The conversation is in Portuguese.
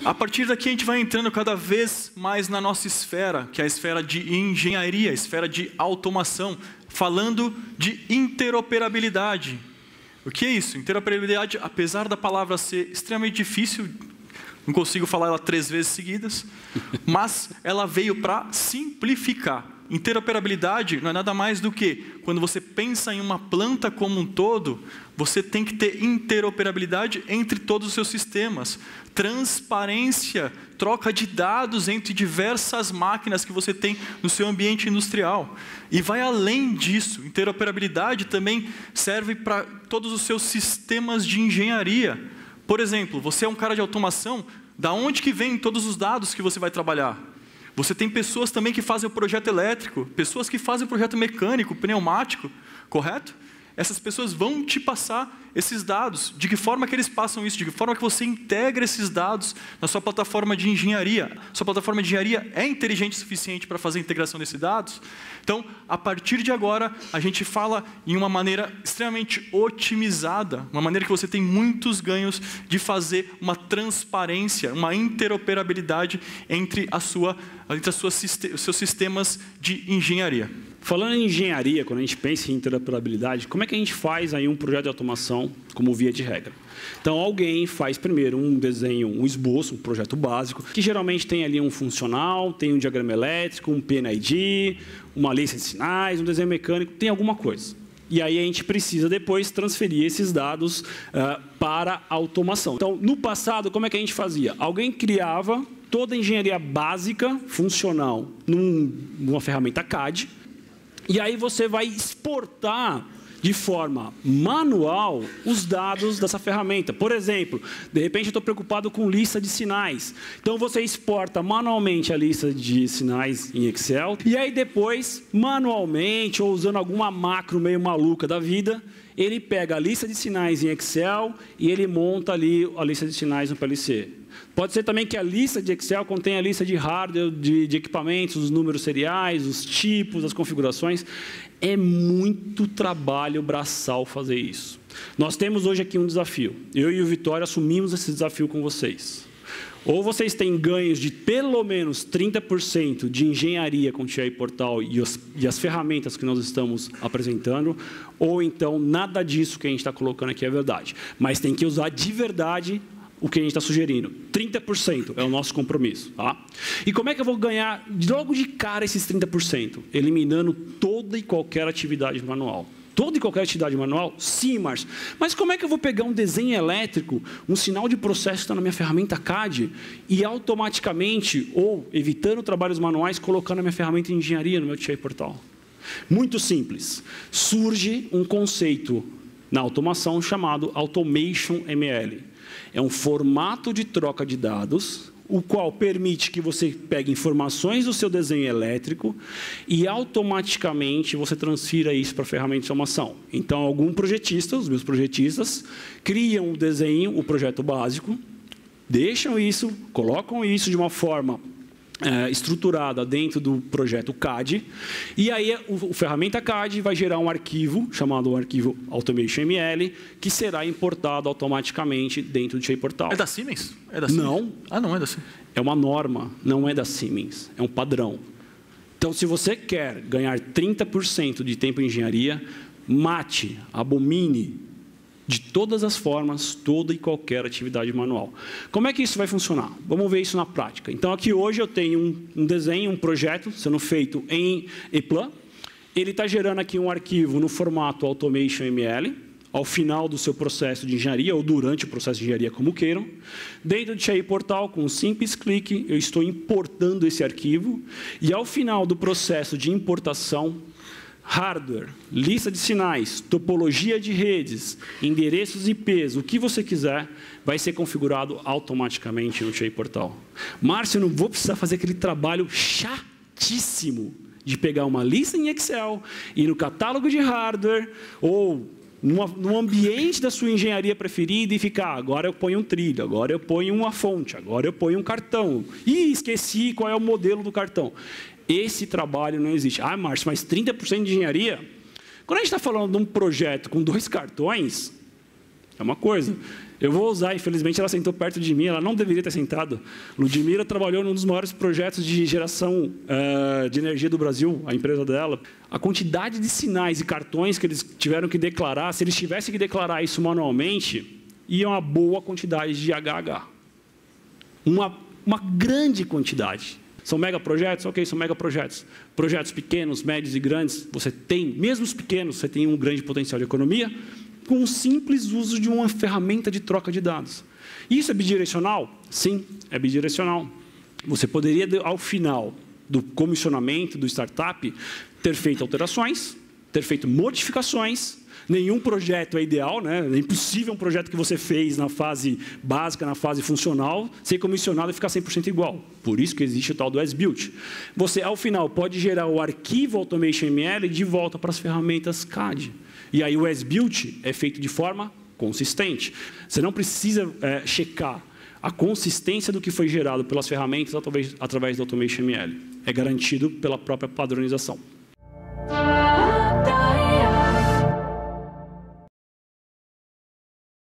A partir daqui a gente vai entrando cada vez mais na nossa esfera, que é a esfera de engenharia, a esfera de automação, falando de interoperabilidade. O que é isso? Interoperabilidade, apesar da palavra ser extremamente difícil, não consigo falar ela 3 vezes seguidas, mas ela veio para simplificar. Interoperabilidade não é nada mais do que, quando você pensa em uma planta como um todo, você tem que ter interoperabilidade entre todos os seus sistemas. Transparência, troca de dados entre diversas máquinas que você tem no seu ambiente industrial. E vai além disso, interoperabilidade também serve para todos os seus sistemas de engenharia. Por exemplo, você é um cara de automação, da onde que vem todos os dados que você vai trabalhar? Você tem pessoas também que fazem o projeto elétrico, pessoas que fazem o projeto mecânico, pneumático, correto? Essas pessoas vão te passar esses dados. De que forma que eles passam isso? De que forma que você integra esses dados na sua plataforma de engenharia? Sua plataforma de engenharia é inteligente o suficiente para fazer a integração desses dados? Então, a partir de agora, a gente fala em uma maneira extremamente otimizada, uma maneira que você tem muitos ganhos de fazer uma transparência, uma interoperabilidade entre os seus sistemas de engenharia. Falando em engenharia, quando a gente pensa em interoperabilidade, como é que a gente faz aí um projeto de automação como via de regra? Então, alguém faz primeiro um desenho, um esboço, um projeto básico, que geralmente tem ali um funcional, tem um diagrama elétrico, um PNID, uma lista de sinais, um desenho mecânico, tem alguma coisa. E aí a gente precisa depois transferir esses dados para a automação. Então, no passado, como é que a gente fazia? Alguém criava toda a engenharia básica, funcional, numa ferramenta CAD, e aí você vai exportar de forma manual os dados dessa ferramenta. Por exemplo, de repente eu estou preocupado com lista de sinais. Então você exporta manualmente a lista de sinais em Excel e aí depois, manualmente ou usando alguma macro meio maluca da vida, ele pega a lista de sinais em Excel e ele monta ali a lista de sinais no PLC. Pode ser também que a lista de Excel contenha a lista de hardware, de equipamentos, os números seriais, os tipos, as configurações. É muito trabalho braçal fazer isso. Nós temos hoje aqui um desafio. Eu e o Vitória assumimos esse desafio com vocês. Ou vocês têm ganhos de pelo menos 30% de engenharia com TI Portal e as ferramentas que nós estamos apresentando, ou então nada disso que a gente está colocando aqui é verdade. Mas tem que usar de verdade o que a gente está sugerindo. 30% é o nosso compromisso. Tá? E como é que eu vou ganhar logo de cara esses 30%? Eliminando toda e qualquer atividade manual. Toda e qualquer atividade manual? Sim, Márcio. Mas como é que eu vou pegar um desenho elétrico, um sinal de processo que está na minha ferramenta CAD e automaticamente, ou evitando trabalhos manuais, colocar na minha ferramenta de engenharia, no meu TI Portal? Muito simples. Surge um conceito na automação chamado Automation ML. É um formato de troca de dados, o qual permite que você pegue informações do seu desenho elétrico e automaticamente você transfira isso para a ferramenta de automação. Então, algum projetista, os meus projetistas, criam o desenho, o projeto básico, deixam isso, colocam isso de uma forma estruturada dentro do projeto CAD, e aí o ferramenta CAD vai gerar um arquivo, chamado arquivo Automation ML, que será importado automaticamente dentro do TI Portal. É da Siemens? É da Siemens? Não. Ah, não é da Siemens. É uma norma, não é da Siemens, é um padrão. Então, se você quer ganhar 30% de tempo em engenharia, mate, abomine, de todas as formas, toda e qualquer atividade manual. Como é que isso vai funcionar? Vamos ver isso na prática. Então, aqui hoje eu tenho um desenho, um projeto sendo feito em ePlan. Ele está gerando aqui um arquivo no formato Automation ML, ao final do seu processo de engenharia, ou durante o processo de engenharia, como queiram. Dentro do TI Portal, com um simples clique, eu estou importando esse arquivo. E ao final do processo de importação, hardware, lista de sinais, topologia de redes, endereços IPs, o que você quiser, vai ser configurado automaticamente no TI Portal. Márcio, eu não vou precisar fazer aquele trabalho chatíssimo de pegar uma lista em Excel, ir no catálogo de hardware, ou no ambiente da sua engenharia preferida e ficar, agora eu ponho um trilho, agora eu ponho uma fonte, agora eu ponho um cartão. Ih, esqueci qual é o modelo do cartão. Esse trabalho não existe. Ah, Márcio, mas 30% de engenharia? Quando a gente está falando de um projeto com 2 cartões, é uma coisa. Eu vou usar, infelizmente, ela sentou perto de mim, ela não deveria ter sentado. Ludmila trabalhou num dos maiores projetos de geração de energia do Brasil, a empresa dela. A quantidade de sinais e cartões que eles tiveram que declarar, se eles tivessem que declarar isso manualmente, ia uma boa quantidade de HH. Uma grande quantidade. São megaprojetos? Ok, são megaprojetos. Projetos pequenos, médios e grandes, você tem, mesmo os pequenos, você tem um grande potencial de economia, com o simples uso de uma ferramenta de troca de dados. Isso é bidirecional? Sim, é bidirecional. Você poderia, ao final do comissionamento do startup, ter feito alterações, ter feito modificações. Nenhum projeto é ideal, né? É impossível um projeto que você fez na fase básica, na fase funcional, ser comissionado e ficar 100% igual. Por isso que existe o tal do as-built. Você, ao final, pode gerar o arquivo AutomationML de volta para as ferramentas CAD. E aí o as-built é feito de forma consistente. Você não precisa checar a consistência do que foi gerado pelas ferramentas através do AutomationML. É garantido pela própria padronização.